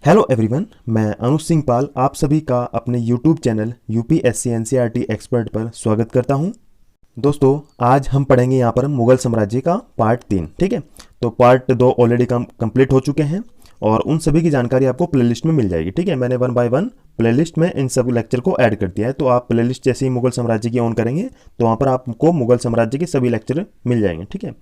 Hello everyone, मैं अनुज सिंह पाल आप सभी का अपने YouTube channel UPSC NCERT expert पर स्वागत करता हूं। दोस्तों, आज हम पढ़ेंगे यहाँ पर मुगल साम्राज्य का पार्ट 3। ठीक है, तो पार्ट 2 ऑलरेडी कंप्लीट हो चुके हैं और उन सभी की जानकारी आपको प्लेलिस्ट में मिल जाएगी। ठीक है, मैंने 1 बाय 1 प्लेलिस्ट में इन सब लेक्चर को ऐड कर दिया है, तो आप प्लेलिस्ट जैसे ही मुगल साम्राज्य की ऑन करेंगे तो वहाँ पर आपको मुगल साम्राज्य के सभी लेक्चर मिल जाएंगे। ठीक है,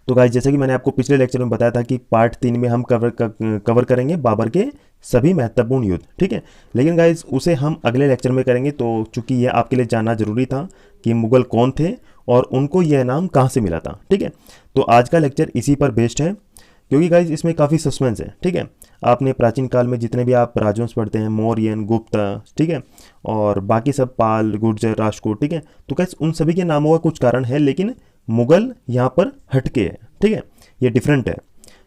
तो गाइस जैसे कि मैंने आपको पिछले लेक्चर में बताया था कि पार्ट 3 में हम कवर करेंगे बाबर के सभी महत्वपूर्ण युद्ध। ठीक है, लेकिन गाइस उसे हम अगले लेक्चर में करेंगे, तो चूंकि यह आपके लिए जानना जरूरी था कि मुगल कौन थे और उनको यह नाम कहाँ से मिला था। ठीक है, तो आज का लेक्चर इसी पर बेस्ड है, क्योंकि गाइज इसमें काफ़ी सस्पेंस है। ठीक है, आपने प्राचीन काल में जितने भी आप राजवंश पढ़ते हैं, मौर्यन, गुप्ता, ठीक है, और बाकी सब पाल, गुर्जर, राजकोट, ठीक है, तो गाइज उन सभी के नामों का कुछ कारण है, लेकिन मुगल यहाँ पर हटके है। ठीक है, ये डिफरेंट है,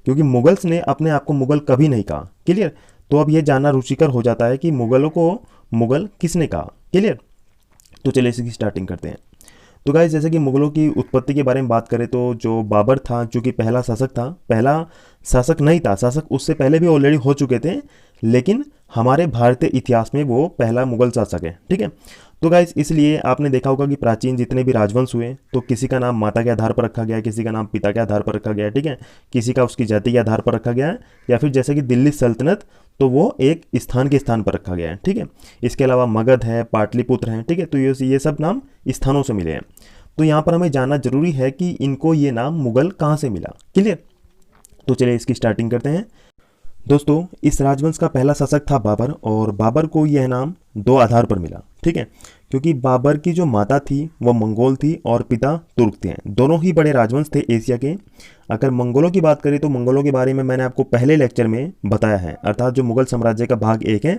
क्योंकि मुगल्स ने अपने आप को मुगल कभी नहीं कहा। क्लियर, तो अब ये जानना रुचिकर हो जाता है कि मुगलों को मुगल किसने कहा। क्लियर, तो चलिए इसकी स्टार्टिंग करते हैं। तो गाइस जैसे कि मुगलों की उत्पत्ति के बारे में बात करें तो जो बाबर था, जो कि पहला शासक था, पहला शासक नहीं था, शासक उससे पहले भी ऑलरेडी हो चुके थे, लेकिन हमारे भारतीय इतिहास में वो पहला मुगल शासक है। ठीक है, तो गाइस इसलिए आपने देखा होगा कि प्राचीन जितने भी राजवंश हुए तो किसी का नाम माता के आधार पर रखा गया है, किसी का नाम पिता के आधार पर रखा गया है, ठीक है, किसी का उसकी जाति के आधार पर रखा गया है, या फिर जैसे कि दिल्ली सल्तनत तो वो एक स्थान के स्थान पर रखा गया है। ठीक है, इसके अलावा मगध है, पाटलिपुत्र है, ठीक है, तो ये सब नाम स्थानों से मिले हैं। तो यहाँ पर हमें जानना जरूरी है कि इनको ये नाम मुगल कहाँ से मिला। क्लियर, तो चलिए इसकी स्टार्टिंग करते हैं। दोस्तों, इस राजवंश का पहला शासक था बाबर, और बाबर को यह नाम 2 आधार पर मिला। ठीक है, क्योंकि बाबर की जो माता थी वो मंगोल थी और पिता तुर्क थे। दोनों ही बड़े राजवंश थे एशिया के। अगर मंगोलों की बात करें तो मंगोलों के बारे में मैंने आपको पहले लेक्चर में बताया है, अर्थात जो मुगल साम्राज्य का भाग 1 है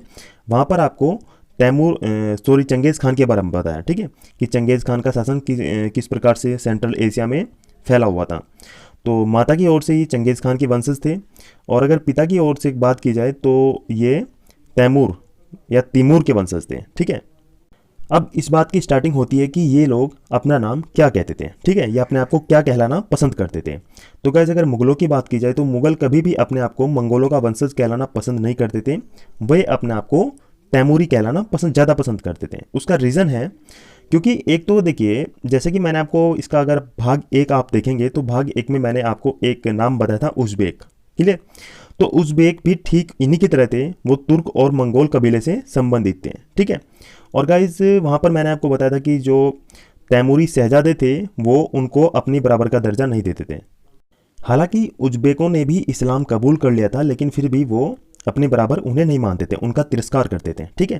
वहाँ पर आपको चंगेज़ खान के बारे में बताया। ठीक है, कि चंगेज़ खान का शासन किस प्रकार से सेंट्रल एशिया में फैला हुआ था। तो माता की ओर से ये चंगेज़ खान के वंशज थे, और अगर पिता की ओर से एक बात की जाए तो ये तैमूर या तिमूर के वंशज थे। ठीक है, अब इस बात की स्टार्टिंग होती है कि ये लोग अपना नाम क्या कहते थे। ठीक है, ये अपने आप को क्या कहलाना पसंद करते थे। तो गाइस अगर मुगलों की बात की जाए तो मुगल कभी भी अपने आप को मंगोलों का वंशज कहलाना पसंद नहीं करते थे, वे अपने आप को तैमूरी कहलाना ज़्यादा पसंद करते थे। उसका रीज़न है क्योंकि एक तो देखिए, जैसे कि मैंने आपको इसका अगर भाग 1 आप देखेंगे तो भाग 1 में मैंने आपको एक नाम बताया था, उज़्बेक। क्लियर, तो उज़्बेक भी ठीक इन्हीं की तरह थे, वो तुर्क और मंगोल कबीले से संबंधित थे। ठीक है, और गाइस वहाँ पर मैंने आपको बताया था कि जो तैमूरी शहजादे थे वो उनको अपनी बराबर का दर्जा नहीं देते थे। हालांकि उज़्बेकों ने भी इस्लाम कबूल कर लिया था, लेकिन फिर भी वो अपने बराबर उन्हें नहीं मानते थे, उनका तिरस्कार करते थे। ठीक है,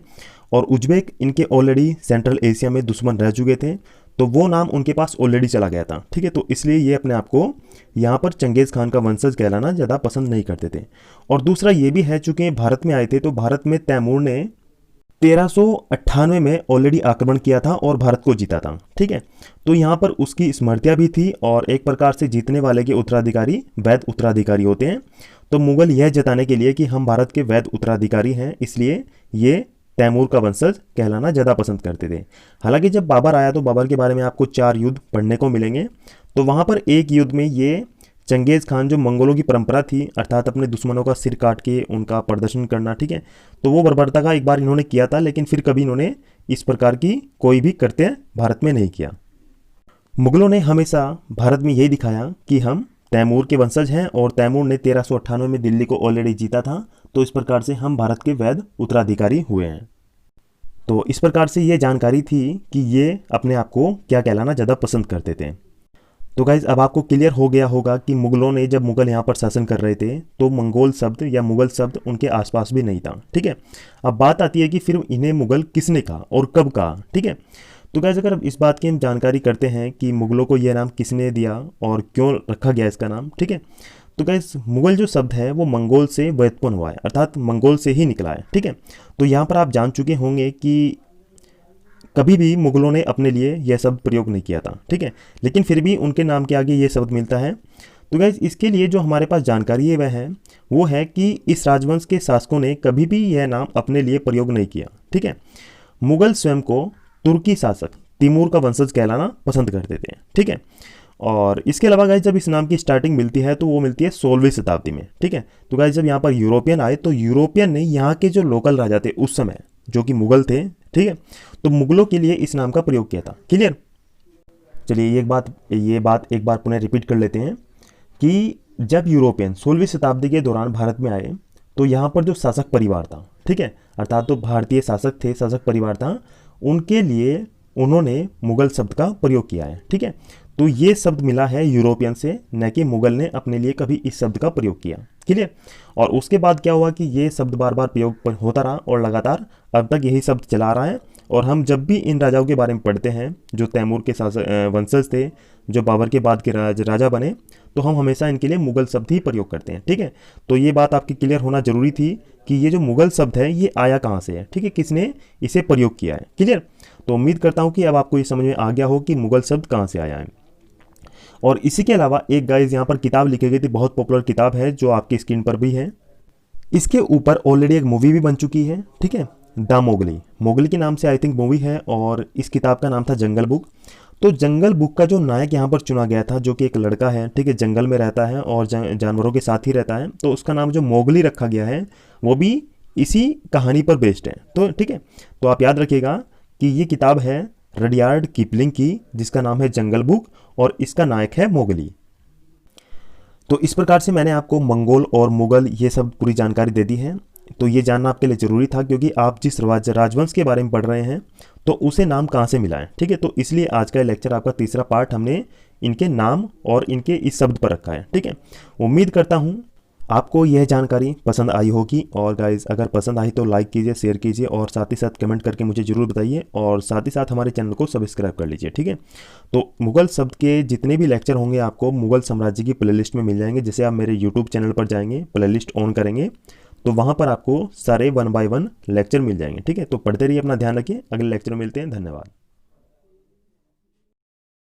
और उज़्बेक इनके ऑलरेडी सेंट्रल एशिया में दुश्मन रह चुके थे, तो वो नाम उनके पास ऑलरेडी चला गया था। ठीक है, तो इसलिए ये अपने आप को यहाँ पर चंगेज़ खान का वंशज कहलाना ज़्यादा पसंद नहीं करते थे। और दूसरा ये भी है, चूंकि भारत में आए थे तो भारत में तैमूर ने 1398 में ऑलरेडी आक्रमण किया था और भारत को जीता था। ठीक है, तो यहाँ पर उसकी स्मृतियाँ भी थी, और एक प्रकार से जीतने वाले के उत्तराधिकारी वैध उत्तराधिकारी होते हैं। तो मुगल यह जताने के लिए कि हम भारत के वैध उत्तराधिकारी हैं, इसलिए ये तैमूर का वंशज कहलाना ज़्यादा पसंद करते थे। हालांकि जब बाबर आया तो बाबर के बारे में आपको 4 युद्ध पढ़ने को मिलेंगे। तो वहाँ पर एक युद्ध में ये चंगेज़ खान, जो मंगोलों की परंपरा थी, अर्थात अपने दुश्मनों का सिर काट के उनका प्रदर्शन करना, ठीक है, तो वो बर्बरता का एक बार इन्होंने किया था, लेकिन फिर कभी इन्होंने इस प्रकार की कोई भी कृत्य भारत में नहीं किया। मुगलों ने हमेशा भारत में यही दिखाया कि हम तैमूर के वंशज हैं, और तैमूर ने 1398 में दिल्ली को ऑलरेडी जीता था, तो इस प्रकार से हम भारत के वैध उत्तराधिकारी हुए हैं। तो इस प्रकार से ये जानकारी थी कि ये अपने आप को क्या कहलाना ज़्यादा पसंद करते थे। तो गाइज अब आपको क्लियर हो गया होगा कि मुगलों ने, जब मुगल यहाँ पर शासन कर रहे थे तो मंगोल शब्द या मुगल शब्द उनके आसपास भी नहीं था। ठीक है, अब बात आती है कि फिर इन्हें मुगल किसने कहा और कब कहा। ठीक है, तो गाइज अगर इस बात की हम जानकारी करते हैं कि मुगलों को यह नाम किसने दिया और क्यों रखा गया इसका नाम। ठीक है, तो गाइज मुगल जो शब्द है वो मंगोल से व्युत्पन्न हुआ है, अर्थात मंगोल से ही निकला है। ठीक है, तो यहाँ पर आप जान चुके होंगे कि कभी भी मुगलों ने अपने लिए यह शब्द प्रयोग नहीं किया था। ठीक है, लेकिन फिर भी उनके नाम के आगे ये शब्द मिलता है। तो गाइज इसके लिए जो हमारे पास जानकारी है वो है कि इस राजवंश के शासकों ने कभी भी यह नाम अपने लिए प्रयोग नहीं किया। ठीक है, मुगल स्वयं को तुर्की शासक तिमूर का वंशज कहलाना पसंद करते थे। ठीक है, और इसके अलावा गाइज जब इस नाम की स्टार्टिंग मिलती है तो वो मिलती है 16वीं शताब्दी में, ठीक है। तो गाइज जब यहाँ पर यूरोपियन आए तो यूरोपियन ने यहाँ के जो लोकल राजा थे उस समय, जो कि मुगल थे, ठीक है, तो मुगलों के लिए इस नाम का प्रयोग किया था। क्लियर। चलिए ये बात एक बार पुनः रिपीट कर लेते हैं कि जब यूरोपियन 16वीं शताब्दी के दौरान भारत में आए तो यहाँ पर जो शासक परिवार था, ठीक है, अर्थात तो भारतीय शासक थे, शासक परिवार था, उनके लिए उन्होंने मुगल शब्द का प्रयोग किया है, ठीक है। तो ये शब्द मिला है यूरोपियन से, न कि मुगल ने अपने लिए कभी इस शब्द का प्रयोग किया। क्लियर। और उसके बाद क्या हुआ कि ये शब्द बार बार प्रयोग होता रहा और लगातार अब तक यही शब्द चला रहा है। और हम जब भी इन राजाओं के बारे में पढ़ते हैं जो तैमूर के वंशज थे, जो बाबर के बाद के राजा बने, तो हम हमेशा इनके लिए मुगल शब्द ही प्रयोग करते हैं, ठीक है। तो ये बात आपकी क्लियर होना जरूरी थी कि ये जो मुगल शब्द है ये आया कहाँ से है, ठीक है, किसने इसे प्रयोग किया है। क्लियर। तो उम्मीद करता हूँ कि अब आपको ये समझ में आ गया हो कि मुगल शब्द कहाँ से आया है। और इसी के अलावा एक गाइज यहाँ पर किताब लिखी गई थी, बहुत पॉपुलर किताब है जो आपकी स्क्रीन पर भी है। इसके ऊपर ऑलरेडी एक मूवी भी बन चुकी है, ठीक है, द मोगली, मोगली के नाम से आई थिंक मूवी है। और इस किताब का नाम था जंगल बुक। तो जंगल बुक का जो नायक यहाँ पर चुना गया था, जो कि एक लड़का है, ठीक है, जंगल में रहता है और जानवरों के साथ ही रहता है, तो उसका नाम जो मोगली रखा गया है वो भी इसी कहानी पर बेस्ड है। तो ठीक है, तो आप याद रखिएगा कि ये किताब है रडियार्ड किपलिंग की, जिसका नाम है जंगल बुक, और इसका नायक है मोगली। तो इस प्रकार से मैंने आपको मंगोल और मुगल ये सब पूरी जानकारी दे दी है। तो ये जानना आपके लिए ज़रूरी था क्योंकि आप जिस राजवंश के बारे में पढ़ रहे हैं तो उसे नाम कहाँ से मिला है, ठीक है। तो इसलिए आज का लेक्चर, आपका तीसरा पार्ट, हमने इनके नाम और इनके इस शब्द पर रखा है, ठीक है। उम्मीद करता हूँ आपको यह जानकारी पसंद आई होगी। और गाइज़ अगर पसंद आई तो लाइक कीजिए, शेयर कीजिए और साथ ही साथ कमेंट करके मुझे ज़रूर बताइए, और साथ ही साथ हमारे चैनल को सब्सक्राइब कर लीजिए, ठीक है। तो मुगल शब्द के जितने भी लेक्चर होंगे आपको मुगल साम्राज्य की प्लेलिस्ट में मिल जाएंगे। जैसे आप मेरे यूट्यूब चैनल पर जाएंगे, प्लेलिस्ट ऑन करेंगे तो वहाँ पर आपको सारे 1 बाय 1 लेक्चर मिल जाएंगे, ठीक है। तो पढ़ते रहिए, अपना ध्यान रखिए, अगले लेक्चर में मिलते हैं, धन्यवाद।